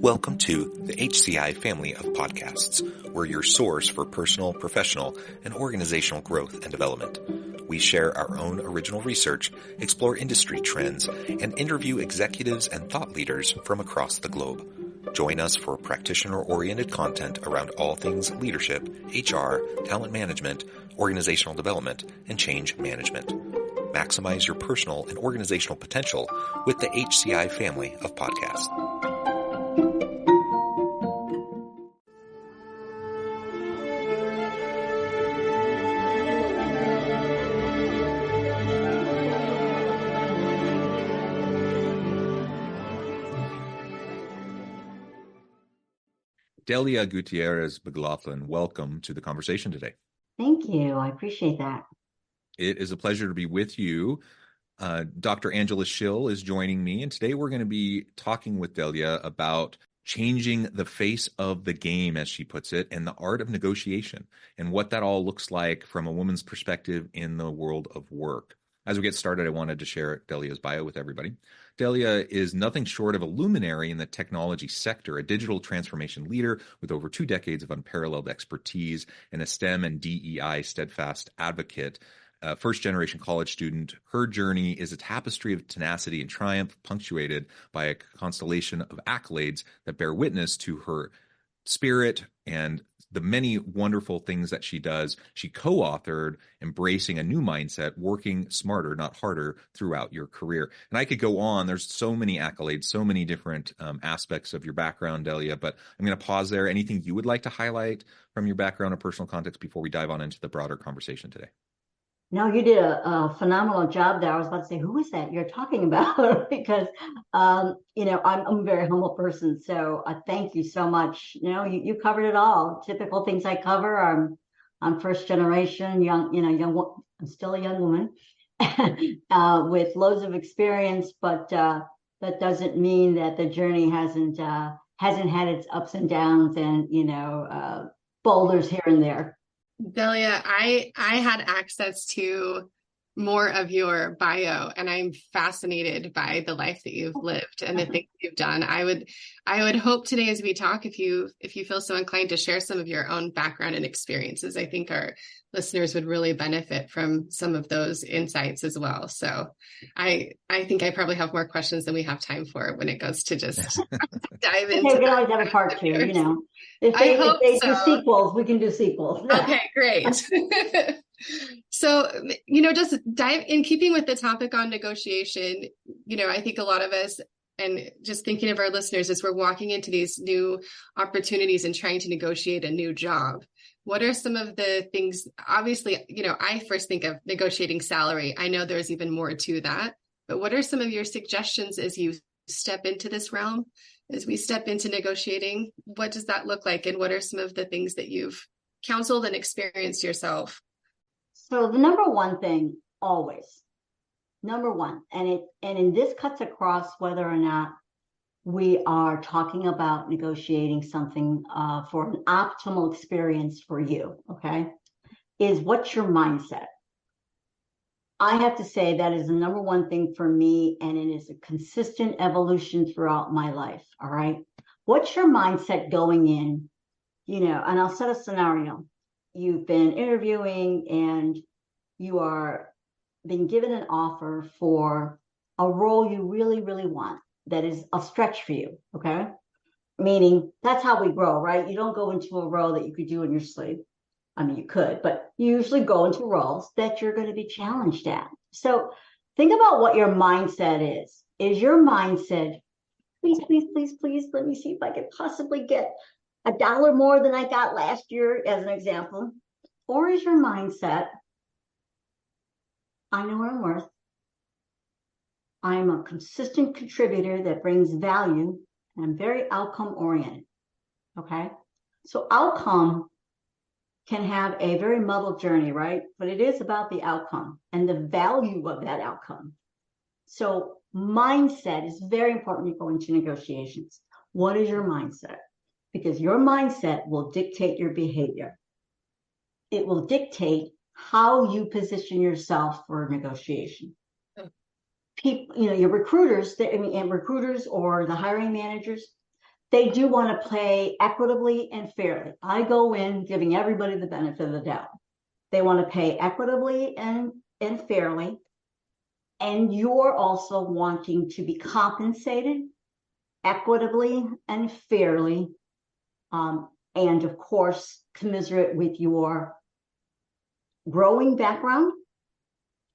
Welcome to the HCI family of podcasts. We're your source for personal, professional, and organizational growth and development. We share our own original research, explore industry trends, and interview executives and thought leaders from across the globe. Join us for practitioner-oriented content around all things leadership, HR, talent management, organizational development, and change management. Maximize your personal and organizational potential with the HCI family of podcasts. Delia Gutierrez McLaughlin, welcome to the conversation today. Thank you. I appreciate that. It is a pleasure to be with you. Dr. Angela Schill is joining me, and today we're going to be talking with Delia about changing the face of the game, as she puts it, and the art of negotiation, and what that all looks like from a woman's perspective in the world of work. As we get started, I wanted to share Delia's bio with everybody. Delia is nothing short of a luminary in the technology sector, a digital transformation leader with over 2 decades of unparalleled expertise, and a STEM and DEI steadfast advocate. First-generation college student. Her journey is a tapestry of tenacity and triumph, punctuated by a constellation of accolades that bear witness to her spirit and the many wonderful things that she does. She co-authored Embracing a New Mindset, Working Smarter, Not Harder throughout your career. And I could go on. There's so many accolades, so many different aspects of your background, Delia, but I'm going to pause there. Anything you would like to highlight from your background or personal context before we dive on into the broader conversation today? No, you did a phenomenal job there. I was about to say, who is that you're talking about? Because, I'm a very humble person. So thank you so much. You covered it all. Typical things I cover. I'm first generation, I'm still a young woman with loads of experience, but that doesn't mean that the journey hasn't had its ups and downs and, boulders here and there. Delia, I had access to more of your bio, and I'm fascinated by the life that you've lived and the things you've done. I would hope today as we talk, if you feel so inclined to share some of your own background and experiences, I think our listeners would really benefit from some of those insights as well. So I think I probably have more questions than we have time for when it goes to just dive into. We can always have a part 2, If they do sequels, we can do sequels. Okay, great. So, just dive in keeping with the topic on negotiation, I think a lot of us, and just thinking of our listeners as we're walking into these new opportunities and trying to negotiate a new job, what are some of the things? Obviously, I first think of negotiating salary. I know there's even more to that, but what are some of your suggestions as you step into this realm, as we step into negotiating? What does that look like? And what are some of the things that you've counseled and experienced yourself? So the number one thing, always, number one, and this cuts across whether or not we are talking about negotiating something for an optimal experience for you, okay, is what's your mindset? I have to say that is the number one thing for me, and it is a consistent evolution throughout my life, all right? What's your mindset going in, and I'll set a scenario. You've been interviewing and you are being given an offer for a role you really, really want that is a stretch for you, okay? Meaning that's how we grow, right? You don't go into a role that you could do in your sleep. I mean, you could, but you usually go into roles that you're going to be challenged at. So think about what your mindset is. Is your mindset, please, please, please, please, let me see if I could possibly get $1 more than I got last year, as an example? Or is your mindset, I know what I'm worth. I'm a consistent contributor that brings value, and I'm very outcome oriented. Okay. So outcome can have a very muddled journey, right? But it is about the outcome and the value of that outcome. So mindset is very important when you go into negotiations. What is your mindset? Because your mindset will dictate your behavior. It will dictate how you position yourself for a negotiation. People, your recruiters, and recruiters or the hiring managers, they do want to pay equitably and fairly. I go in giving everybody the benefit of the doubt. They want to pay equitably and fairly. And you're also wanting to be compensated equitably and fairly. And of course, commiserate with your growing background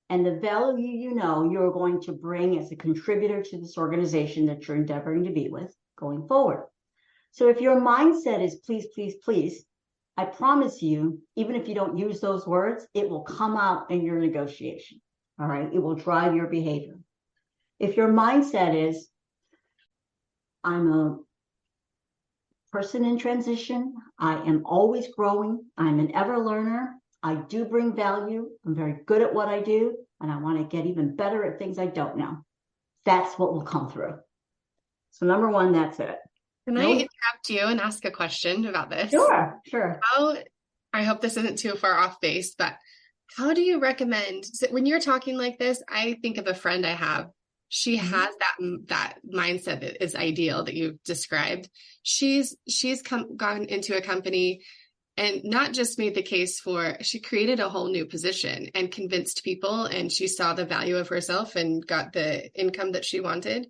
and the value you're going to bring as a contributor to this organization that you're endeavoring to be with going forward. So if your mindset is please, please, please, I promise you, even if you don't use those words, it will come out in your negotiation. All right. It will drive your behavior. If your mindset is, I'm a person in transition, I am always growing, I'm an ever learner, I do bring value, I'm very good at what I do, and I want to get even better at things I don't know. That's what will come through. So number one, that's it. Can I interrupt you and ask a question about this? Sure. I hope this isn't too far off base, but how do you recommend, so when you're talking like this, I think of a friend I have. She has that mindset that is ideal that you've described. She's gone into a company and not just made the case for, she created a whole new position and convinced people, and she saw the value of herself and got the income that she wanted.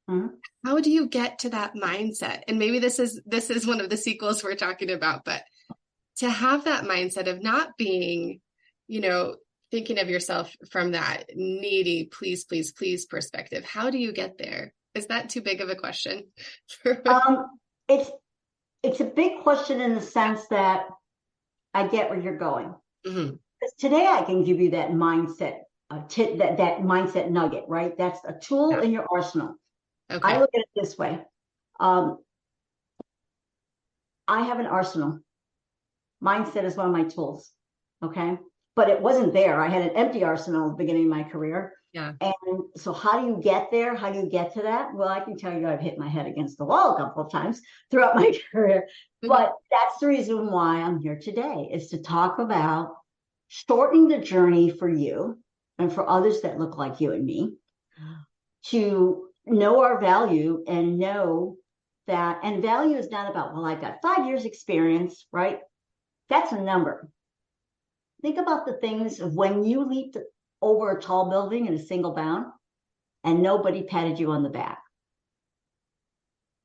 Mm-hmm. How do you get to that mindset? And maybe this is one of the sequels we're talking about, but to have that mindset of not being, thinking of yourself from that needy, please, please, please perspective. How do you get there? Is that too big of a question? It's a big question in the sense that I get where you're going. Mm-hmm. Because today I can give you that mindset, that mindset nugget, right? That's a tool in your arsenal. Okay. I look at it this way. I have an arsenal. Mindset is one of my tools. Okay. But it wasn't there. I had an empty arsenal at the beginning of my career. Yeah. And so how do you get there? How do you get to that? Well, I can tell you I've hit my head against the wall a couple of times throughout my career. Mm-hmm. But that's the reason why I'm here today, is to talk about shortening the journey for you and for others that look like you and me, to know our value and know that, and value is not about, well, I've got 5 years experience, right? That's a number. Think about the things of when you leaped over a tall building in a single bound and nobody patted you on the back.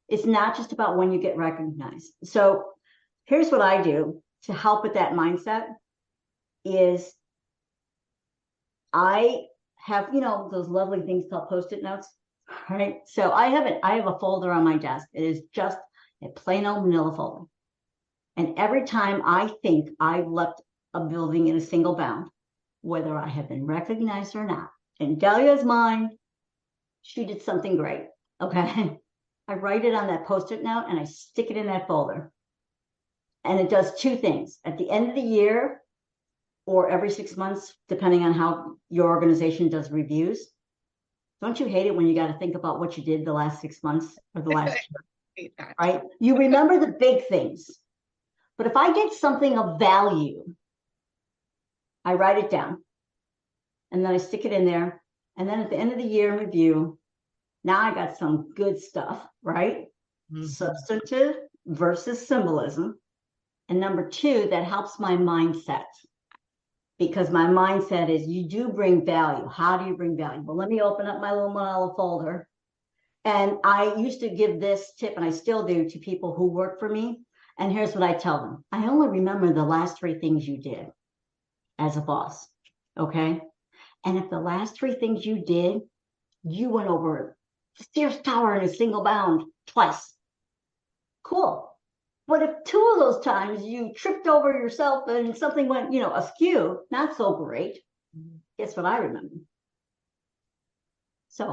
It's not just about when you get recognized. So here's what I do to help with that mindset is I have, those lovely things called Post-it notes, right? So I have a folder on my desk. It is just a plain old manila folder. And every time I think I've left a building in a single bound, whether I have been recognized or not, in Delia's mind, she did something great. Okay. I write it on that Post-it note and I stick it in that folder. And it does two things. At the end of the year, or every 6 months, depending on how your organization does reviews. Don't you hate it when you got to think about what you did the last 6 months or the last year? Right? You remember the big things. But if I get something of value, I write it down and then I stick it in there. And then at the end of the year in review, now I got some good stuff, right? Mm-hmm. Substantive versus symbolism. And number two, that helps my mindset, because my mindset is you do bring value. How do you bring value? Well, let me open up my little manila folder. And I used to give this tip, and I still do, to people who work for me. And here's what I tell them. I only remember the last 3 things you did as a boss, okay? And if the last 3 things you did, you went over Sears Tower in a single bound twice. Cool. But if 2 of those times you tripped over yourself and something went, askew, not so great, guess what I remember? So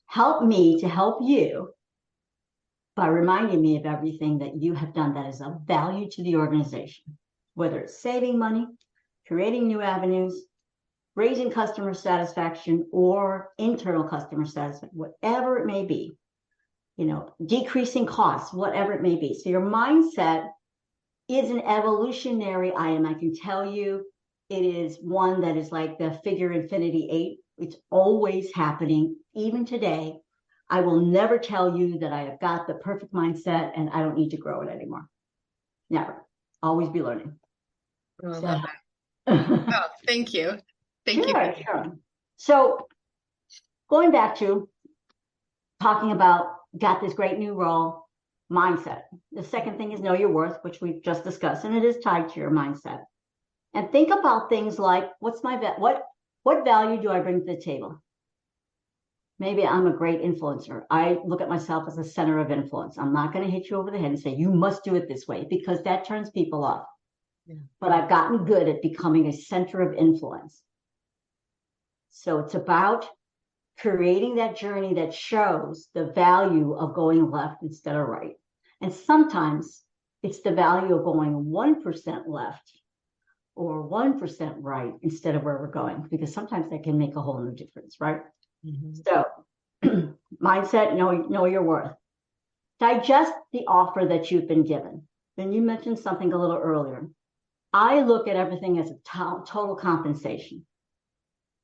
help me to help you by reminding me of everything that you have done that is of value to the organization, whether it's saving money, creating new avenues, raising customer satisfaction or internal customer satisfaction, whatever it may be, decreasing costs, whatever it may be. So your mindset is an evolutionary item. I can tell you it is one that is like the figure infinity 8. It's always happening, even today, I will never tell you that I have got the perfect mindset and I don't need to grow it anymore. Never. Always be learning. Oh, I So. love that. Oh, thank you. Thank you. Sure. So going back to talking about got this great new role, mindset. The second thing is know your worth, which we've just discussed, and it is tied to your mindset. And think about things like, what value do I bring to the table? Maybe I'm a great influencer. I look at myself as a center of influence. I'm not going to hit you over the head and say, you must do it this way, because that turns people off. Yeah. But I've gotten good at becoming a center of influence. So it's about creating that journey that shows the value of going left instead of right. And sometimes it's the value of going 1% left or 1% right instead of where we're going, because sometimes that can make a whole new difference, right? Mm-hmm. So mindset, know your worth. Digest the offer that you've been given. Then you mentioned something a little earlier. I look at everything as a total compensation.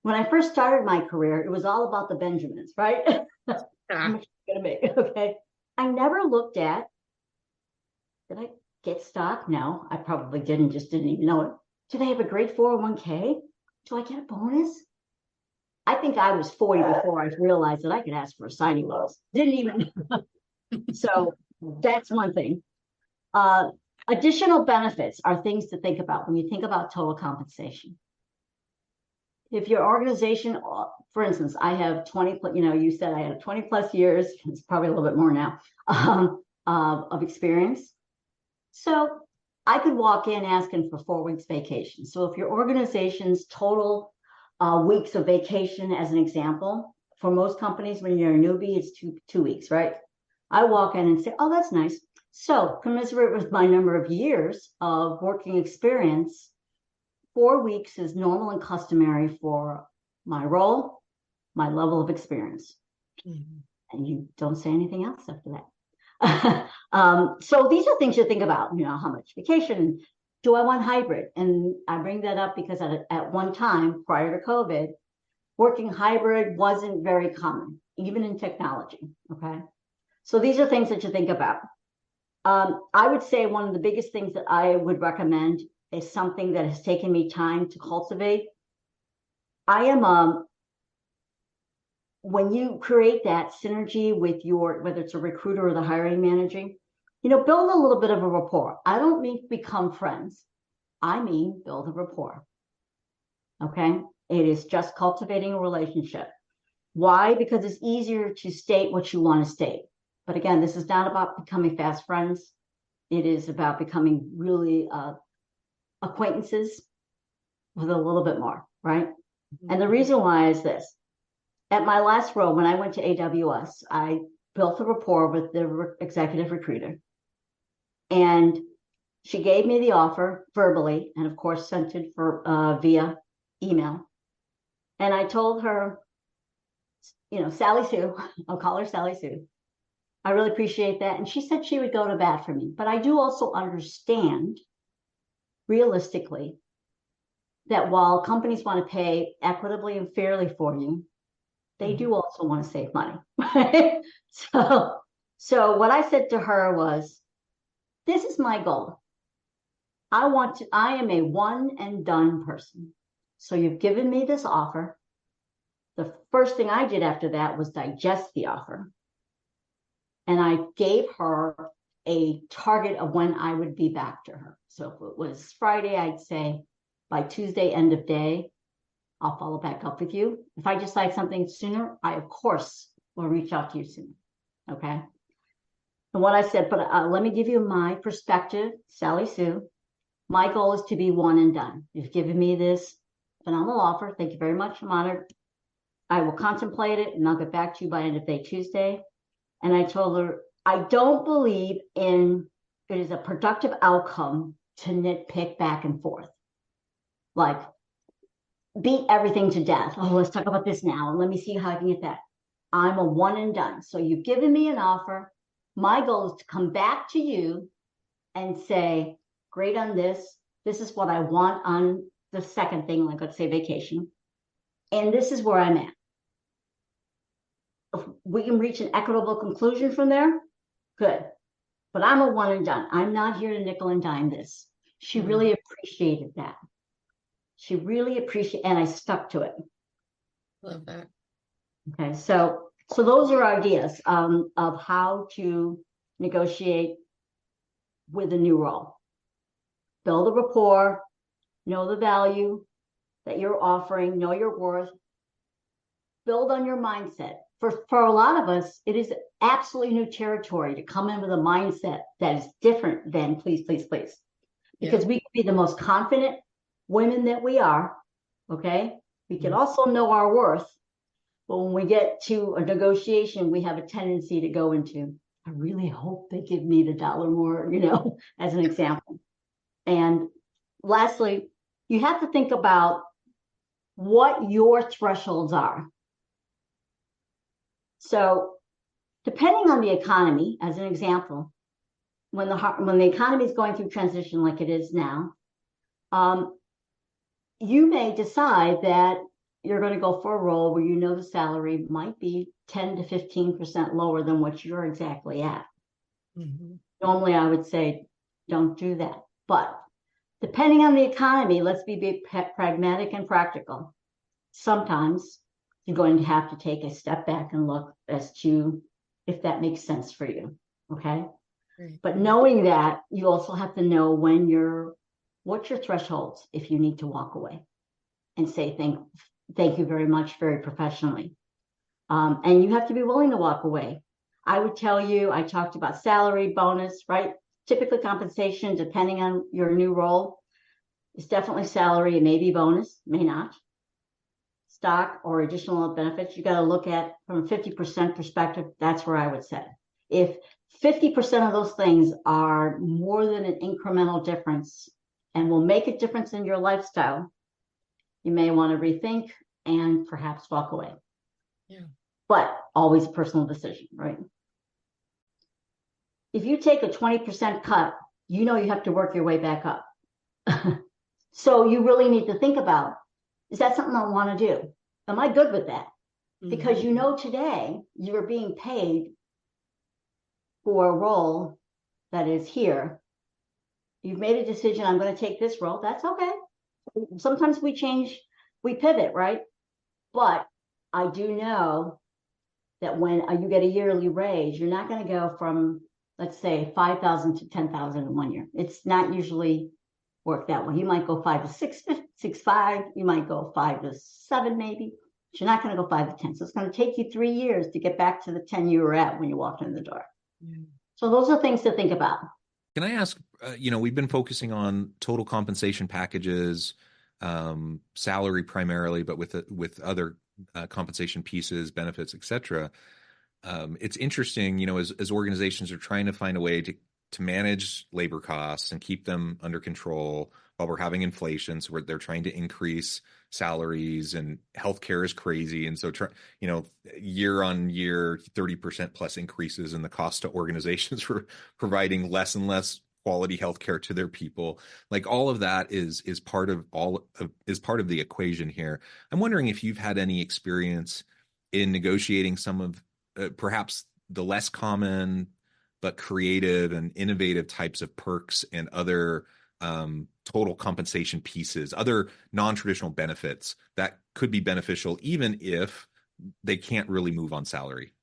When I first started my career, it was all about the Benjamins, right? How much are you going to make? Okay. I never looked at, did I get stock? No, I probably didn't, just didn't even know it. Did I have a great 401k? Do I get a bonus? I think I was 40 before I realized that I could ask for a signing bonus. Didn't even. So that's one thing. Additional benefits are things to think about when you think about total compensation. If your organization, for instance, I have 20, you said I had 20 plus years, it's probably a little bit more now, of experience. So I could walk in asking for 4 weeks vacation. So if your organization's total weeks of vacation, as an example, for most companies, when you're a newbie, it's two weeks, right? I walk in and say, oh, that's nice. So commensurate with my number of years of working experience, 4 weeks is normal and customary for my role, my level of experience. Mm-hmm. And you don't say anything else after that. So these are things you think about, how much vacation, do I want hybrid? And I bring that up because at one time prior to COVID, working hybrid wasn't very common, even in technology, okay? So these are things that you think about. I would say one of the biggest things that I would recommend is something that has taken me time to cultivate. I am, when you create that synergy with whether it's a recruiter or the hiring manager, build a little bit of a rapport. I don't mean become friends. I mean, build a rapport. Okay. It is just cultivating a relationship. Why? Because it's easier to state what you want to state. But again, this is not about becoming fast friends. It is about becoming really acquaintances with a little bit more, right? Mm-hmm. And the reason why is this. At my last role, when I went to AWS, I built a rapport with the executive recruiter. And she gave me the offer verbally, and of course sent it via email. And I told her, Sally Sue, I'll call her Sally Sue. I really appreciate that. And she said she would go to bat for me. But I do also understand, realistically, that while companies want to pay equitably and fairly for you, they do also want to save money. So what I said to her was, this is my goal. I am a one and done person. So you've given me this offer. The first thing I did after that was digest the offer. And I gave her a target of when I would be back to her. So if it was Friday, I'd say by Tuesday, end of day, I'll follow back up with you. If I decide something sooner, I, of course, will reach out to you soon. Okay. And what I said, but let me give you my perspective, Sally Sue. My goal is to be one and done. You've given me this phenomenal offer. Thank you very much. I'm honored. I will contemplate it and I'll get back to you by end of day Tuesday. And I told her, I don't believe it is a productive outcome to nitpick back and forth. Like, beat everything to death. Oh, let's talk about this now. Let me see how I can get that. I'm a one and done. So you've given me an offer. My goal is to come back to you and say, great on this. This is what I want on the second thing, like let's say vacation. And this is where I'm at. we can reach an equitable conclusion from there, good. But I'm a one and done. I'm not here to nickel and dime this. She really appreciated that. She really appreciated, and I stuck to it. Love that. Okay, so those are ideas of how to negotiate with a new role. Build a rapport, know the value that you're offering, know your worth, build on your mindset. For a lot of us, it is absolutely new territory to come in with a mindset that is different than please, please, please. Because we can be the most confident women that we are, okay? We can also know our worth. But when we get to a negotiation, we have a tendency to go into, I really hope they give me the dollar more, as an example. And lastly, you have to think about what your thresholds are. So depending on the economy, as an example, when the economy is going through transition like it is now, you may decide that you're going to go for a role where the salary might be 10 to 15% lower than what you're exactly at. Normally, I would say don't do that. But depending on the economy, let's be pragmatic and practical. Sometimes you're going to have to take a step back and look as to if that makes sense for you, okay? Right. But knowing that, you also have to know what's your thresholds if you need to walk away and say thank you very much, very professionally. And you have to be willing to walk away. I would tell you, I talked about salary, bonus, right? Typically compensation, depending on your new role, is definitely salary. It may be bonus, may not. Stock or additional benefits, you got to look at from a 50% perspective. That's where I would set. If 50% of those things are more than an incremental difference and will make a difference in your lifestyle, you may want to rethink and perhaps walk away. Yeah. But always a personal decision, right? If you take a 20% cut, you have to work your way back up. So you really need to think about, is that something I want to do? Am I good with that? Because today you are being paid for a role that is here. You've made a decision, I'm going to take this role. That's okay. Sometimes we change, we pivot, right? But I do know that when you get a yearly raise, you're not going to go from, let's say, 5,000 to 10,000 in 1 year. It's not usually work that way. You might go 5 to 6, 6, 5. You might go 5 to 7, maybe. But you're not going to go 5 to 10. So it's going to take you 3 years to get back to the 10 you were at when you walked in the door. So those are things to think about. Can I ask, we've been focusing on total compensation packages, salary primarily, but with other compensation pieces, benefits, et cetera. It's interesting, as organizations are trying to find a way to manage labor costs and keep them under control while we're having inflation. So they're trying to increase salaries, and healthcare is crazy. And so, year on year, 30% plus increases in the cost to organizations for providing less and less quality healthcare to their people. Like all of that is part of the equation here. I'm wondering if you've had any experience in negotiating some of perhaps the less common but creative and innovative types of perks and other total compensation pieces, other non-traditional benefits that could be beneficial, even if they can't really move on salary.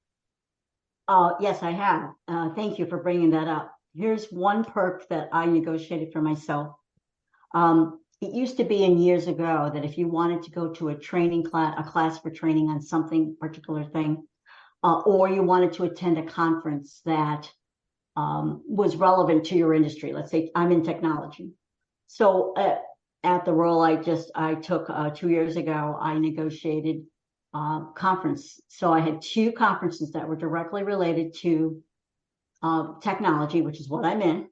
Yes, I have. Thank you for bringing that up. Here's one perk that I negotiated for myself. It used to be in years ago that if you wanted to go to a class for training on something particular thing, or you wanted to attend a conference that was relevant to your industry. Let's say I'm in technology. So at the role I took 2 years ago, I negotiated conference. So I had 2 conferences that were directly related to technology, which is what I'm in.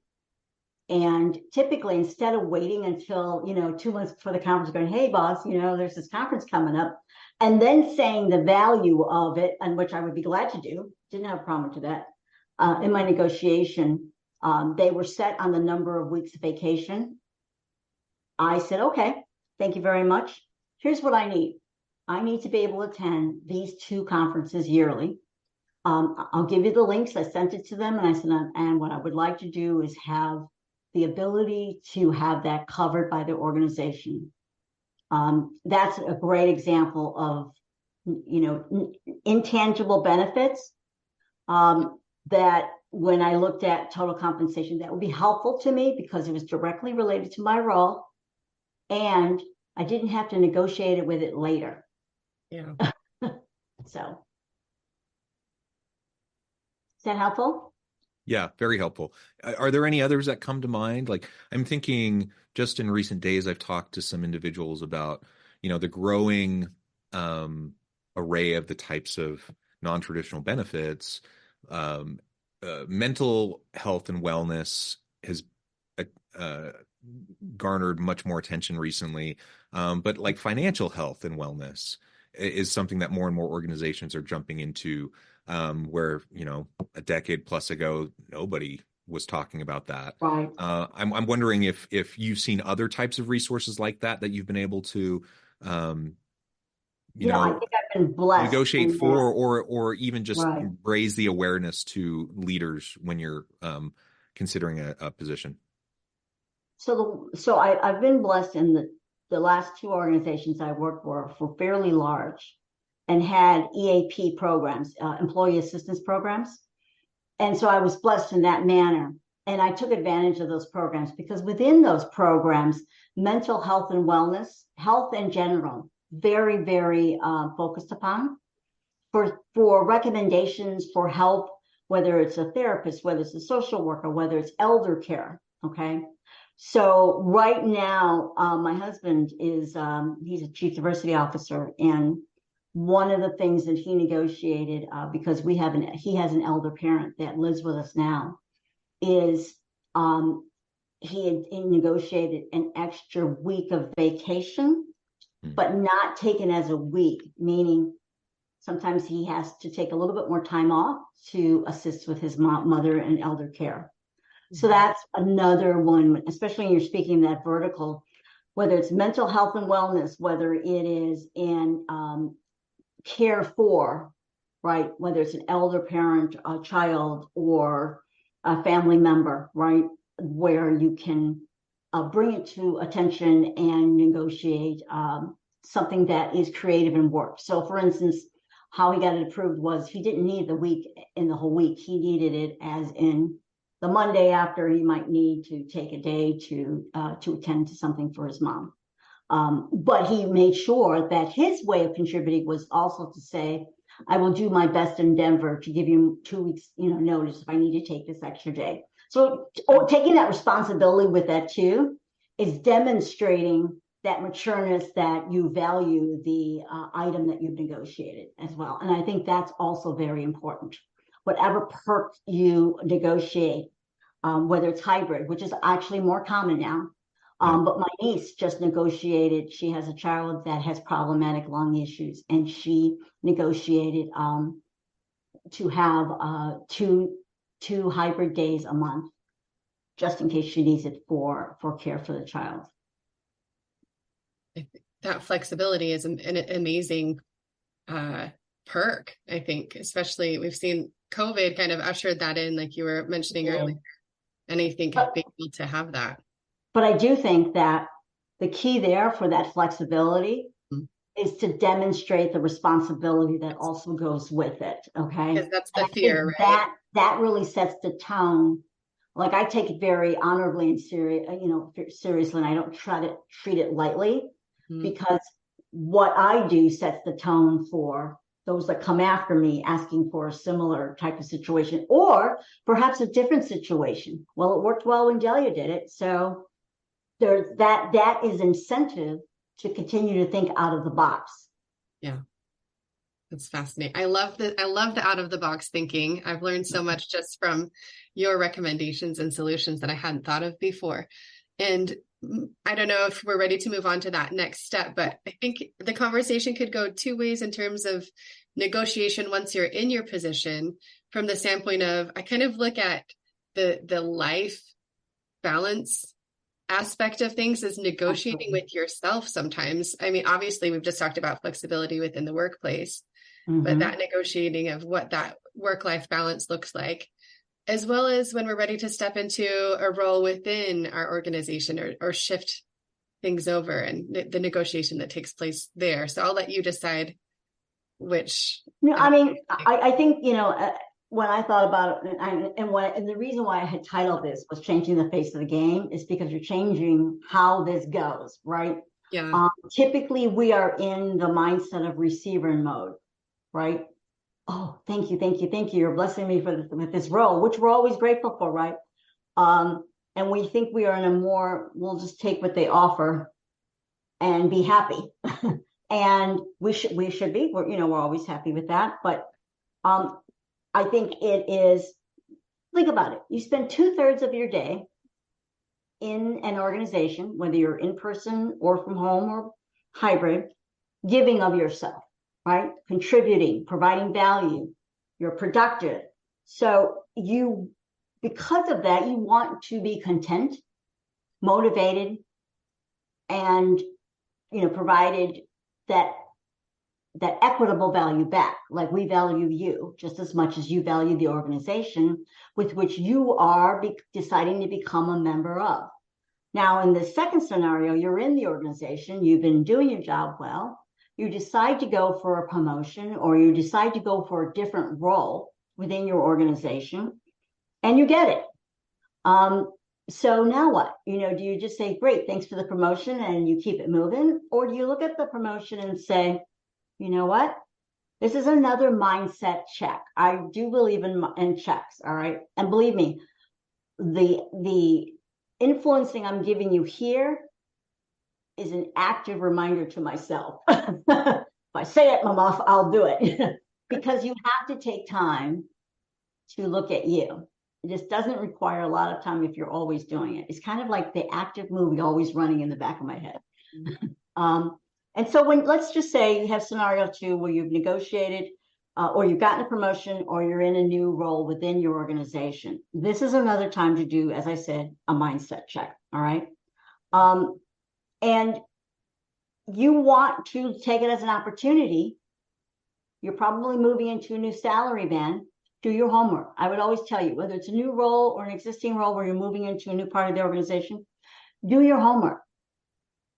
And typically, instead of waiting until 2 months before the conference, going, "Hey, boss, there's this conference coming up," and then saying the value of it, and which I would be glad to do, didn't have a problem to that. In my negotiation, they were set on the number of weeks of vacation. I said, "Okay, thank you very much. Here's what I need. I need to be able to attend these 2 conferences yearly. I'll give you the links. I sent it to them, and I said, and what I would like to do is have the ability to have that covered by the organization. That's a great example of, intangible benefits that when I looked at total compensation, that would be helpful to me because it was directly related to my role, and I didn't have to negotiate it with it later. Yeah. So, is that helpful? Yeah, very helpful. Are there any others that come to mind? Like, I'm thinking just in recent days, I've talked to some individuals about, the growing array of the types of non-traditional benefits. Mental health and wellness has garnered much more attention recently. But like financial health and wellness is something that more and more organizations are jumping into, where, a decade plus ago, nobody was talking about that. Right. I'm wondering if you've seen other types of resources like that you've been able to, I think I've been blessed negotiate for, or even just right. raise the awareness to leaders when you're considering a position. So I've been blessed in the last two organizations I worked for fairly large and had EAP programs, employee assistance programs. And so I was blessed in that manner. And I took advantage of those programs because within those programs, mental health and wellness, health in general, very, very focused upon for recommendations for help, whether it's a therapist, whether it's a social worker, whether it's elder care. Okay. So right now, my husband is, he's a chief diversity officer. And one of the things that he negotiated, because he has an elder parent that lives with us now, is he negotiated an extra week of vacation, but not taken as a week, meaning sometimes he has to take a little bit more time off to assist with his mother and elder care. So that's another one, especially when you're speaking that vertical, whether it's mental health and wellness, whether it is in care for, right, whether it's an elder parent, a child, or a family member, right, where you can bring it to attention and negotiate something that is creative and works. So for instance, how he got it approved was he didn't need the week in the whole week. He needed it as in the Monday after he might need to take a day to attend to something for his mom. But he made sure that his way of contributing was also to say, I will do my best endeavor to give you 2 weeks, notice if I need to take this extra day. So taking that responsibility with that too is demonstrating that matureness, that you value the item that you've negotiated as well. And I think that's also very important. Whatever perk you negotiate, whether it's hybrid, which is actually more common now. But my niece just negotiated, she has a child that has problematic lung issues, and she negotiated to have two hybrid days a month, just in case she needs it for care for the child. That flexibility is an amazing perk, I think, especially we've seen COVID kind of ushered that in, like you were mentioning earlier. And I think being able to have that. But I do think that the key there for that flexibility is to demonstrate the responsibility that also goes with it. Okay. Because that's the fear, right? That really sets the tone. Like I take it very honorably and seriously, and I don't try to treat it lightly because what I do sets the tone for those that come after me asking for a similar type of situation, or perhaps a different situation. Well, it worked well when Delia did it. So there's that is incentive to continue to think out of the box. Yeah. That's fascinating. I love the out of the box thinking. I've learned so much just from your recommendations and solutions that I hadn't thought of before. And I don't know if we're ready to move on to that next step, but I think the conversation could go two ways in terms of negotiation once you're in your position, from the standpoint of, I kind of look at the life balance aspect of things as negotiating with yourself sometimes. I mean, obviously we've just talked about flexibility within the workplace, but that negotiating of what that work-life balance looks like, as well as when we're ready to step into a role within our organization or shift things over and the negotiation that takes place there. So I'll let you decide which. I mean, I think, when I thought about it, and the reason why I had titled this was Changing the Face of the Game, is because you're changing how this goes, right? Yeah. Typically, we are in the mindset of receiver mode, right? Oh, thank you. You're blessing me with this role, which we're always grateful for, right? And we think we are in a more, we'll just take what they offer and be happy. And we should be, we're always happy with that. But I think it is, think about it. You spend 2/3 of your day in an organization, whether you're in person or from home or hybrid, giving of yourself, right? Contributing, providing value. You're productive. So because of that, you want to be content, motivated, and, provided that equitable value back. Like, we value you just as much as you value the organization with which you are deciding to become a member of. Now, in the second scenario, you're in the organization, you've been doing your job well, you decide to go for a promotion, or you decide to go for a different role within your organization, and you get it. So now what? Do you just say, great, thanks for the promotion, and you keep it moving? Or do you look at the promotion and say, you know what? This is another mindset check. I do believe in checks, all right? And believe me, the influencing I'm giving you here is an active reminder to myself. If I say it, Mama, I'll do it. Because you have to take time to look at you. It just doesn't require a lot of time if you're always doing it. It's kind of like the active movie always running in the back of my head. And so let's just say you have scenario 2 where you've negotiated or you've gotten a promotion or you're in a new role within your organization. This is another time to do, as I said, a mindset check. All right. And you want to take it as an opportunity. You're probably moving into a new salary band. Do your homework. I would always tell you, whether it's a new role or an existing role where you're moving into a new part of the organization, do your homework.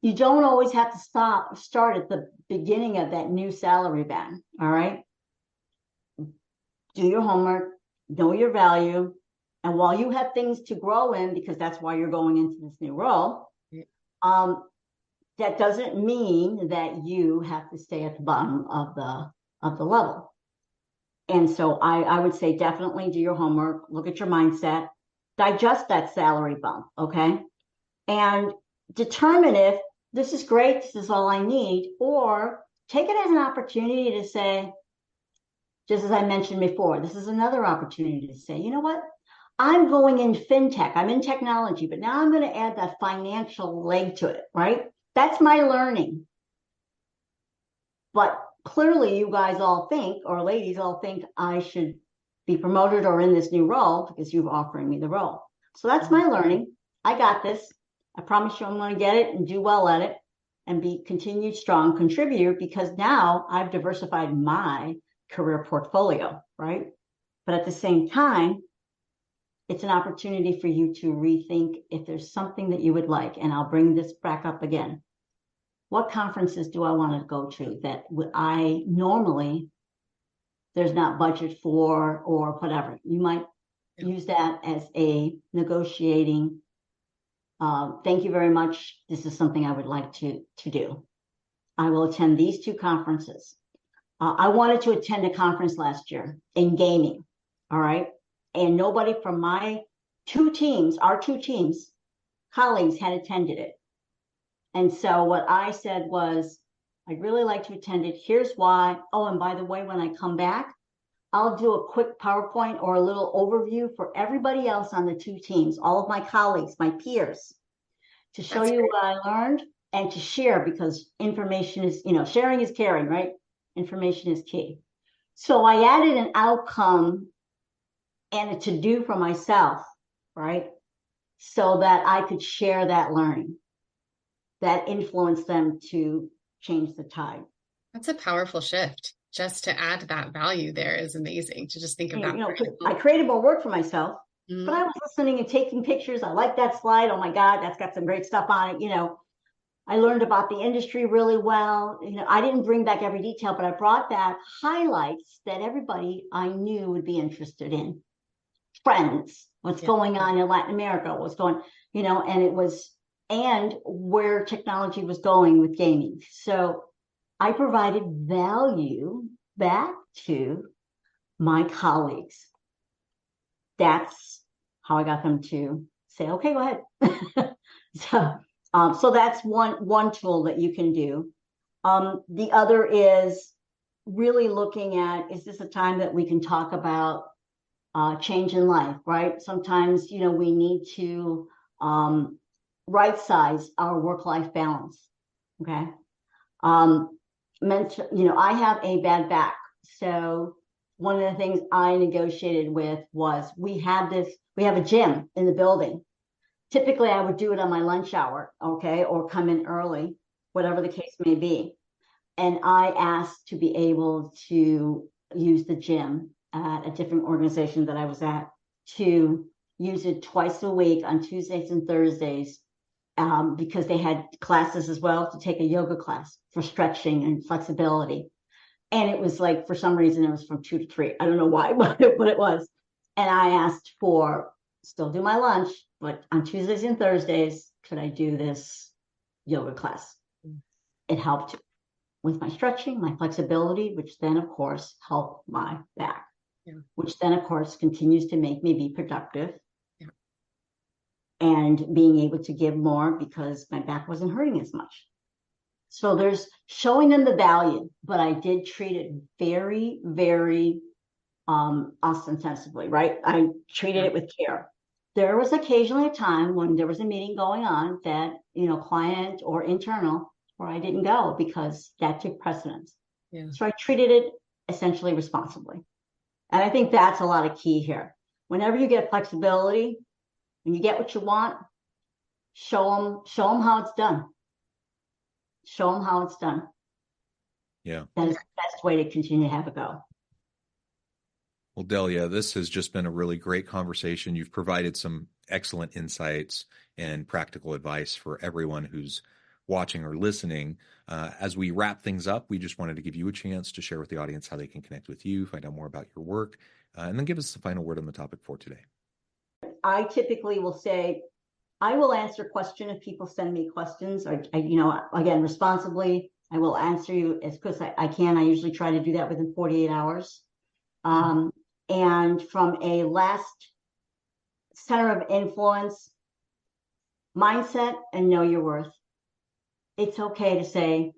You don't always have to start at the beginning of that new salary band. All right. Do your homework, know your value. And while you have things to grow in, because that's why you're going into this new role, that doesn't mean that you have to stay at the bottom of the level. And so I would say definitely do your homework, look at your mindset, digest that salary bump, okay? And determine if this is great, this is all I need, or take it as an opportunity to say, just as I mentioned before, this is another opportunity to say, you know what? I'm going in fintech, I'm in technology, but now I'm going to add that financial leg to it, right? That's my learning. But clearly you guys all think, or ladies all think, I should be promoted or in this new role because you're offering me the role. So that's my learning. I got this. I promise you I'm going to get it and do well at it and be continued strong contributor, because now I've diversified my career portfolio, right? But at the same time, it's an opportunity for you to rethink if there's something that you would like. And I'll bring this back up again. What conferences do I want to go to that I normally, there's not budget for, or whatever? You might use that as a negotiating, thank you very much. This is something I would like to do. I will attend these 2 conferences. I wanted to attend a conference last year in gaming. All right. And nobody from my 2 teams, our 2 teams, colleagues had attended it. And so what I said was, I'd really like to attend it. Here's why. Oh, and by the way, when I come back, I'll do a quick PowerPoint or a little overview for everybody else on the 2 teams, all of my colleagues, my peers, to show you what I learned and to share, because information is, sharing is caring, right? Information is key. So I added an outcome and a to-do for myself, right? So that I could share that learning that influenced them to change the tide. That's a powerful shift. just to add that value there is amazing to just think of that. I created more work for myself, but I was listening and taking pictures. I like that slide. Oh my God, that's got some great stuff on it. I learned about the industry really well. I didn't bring back every detail, but I brought back highlights that everybody I knew would be interested in. Trends, what's going on in Latin America, what's going, and where technology was going with gaming. So I provided value back to my colleagues. That's how I got them to say, okay, go ahead. So that's one tool that you can do. The other is really looking at, is this a time that we can talk about change in life, right? Sometimes, we need to right size our work-life balance. Okay. I have a bad back. So one of the things I negotiated with was we have a gym in the building. Typically I would do it on my lunch hour, okay, or come in early, whatever the case may be. And I asked to be able to use the gym at a different organization that I was at, to use it twice a week on Tuesdays and Thursdays, because they had classes as well, to take a yoga class for stretching and flexibility. And it was like, for some reason, it was from 2 to 3. I don't know why, but it was. And I asked for, still do my lunch, but on Tuesdays and Thursdays, could I do this yoga class? It helped with my stretching, my flexibility, which then, of course, helped my back, which then, of course, continues to make me be productive and being able to give more because my back wasn't hurting as much. So there's showing them the value, but I did treat it very, very ostensibly, right? I treated it with care. There was occasionally a time when there was a meeting going on that, client or internal, where I didn't go because that took precedence. So I treated it essentially responsibly. And I think that's a lot of key here. Whenever you get flexibility, when you get what you want, show them how it's done. Show them how it's done. Yeah. That is the best way to continue to have it go. Well, Delia, this has just been a really great conversation. You've provided some excellent insights and practical advice for everyone who's watching or listening. As we wrap things up, we just wanted to give you a chance to share with the audience how they can connect with you, find out more about your work, and then give us the final word on the topic for today. I typically will say, I will answer questions if people send me questions, or, again, responsibly, I will answer you as quick as I can. I usually try to do that within 48 hours. And from a last center of influence, mindset and know your worth. It's okay to say,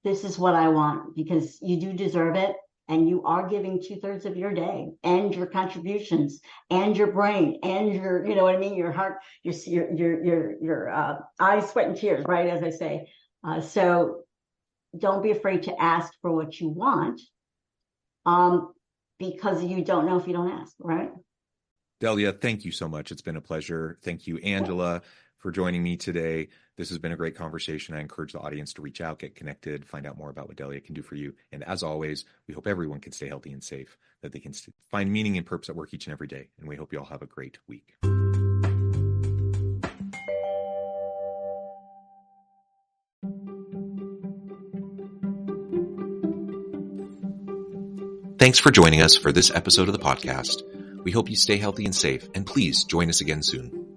this is what I want, because you do deserve it. And you are giving 2/3 of your day and your contributions and your brain and your, your heart, your eyes, sweat, and tears, right? As I say. So don't be afraid to ask for what you want, because you don't know if you don't ask, right? Delia, thank you so much. It's been a pleasure. Thank you, Angela, for joining me today. This has been a great conversation. I encourage the audience to reach out, get connected, find out more about what Delia can do for you. And as always, we hope everyone can stay healthy and safe, that they can find meaning and purpose at work each and every day. And we hope you all have a great week. Thanks for joining us for this episode of the podcast. We hope you stay healthy and safe, and please join us again soon.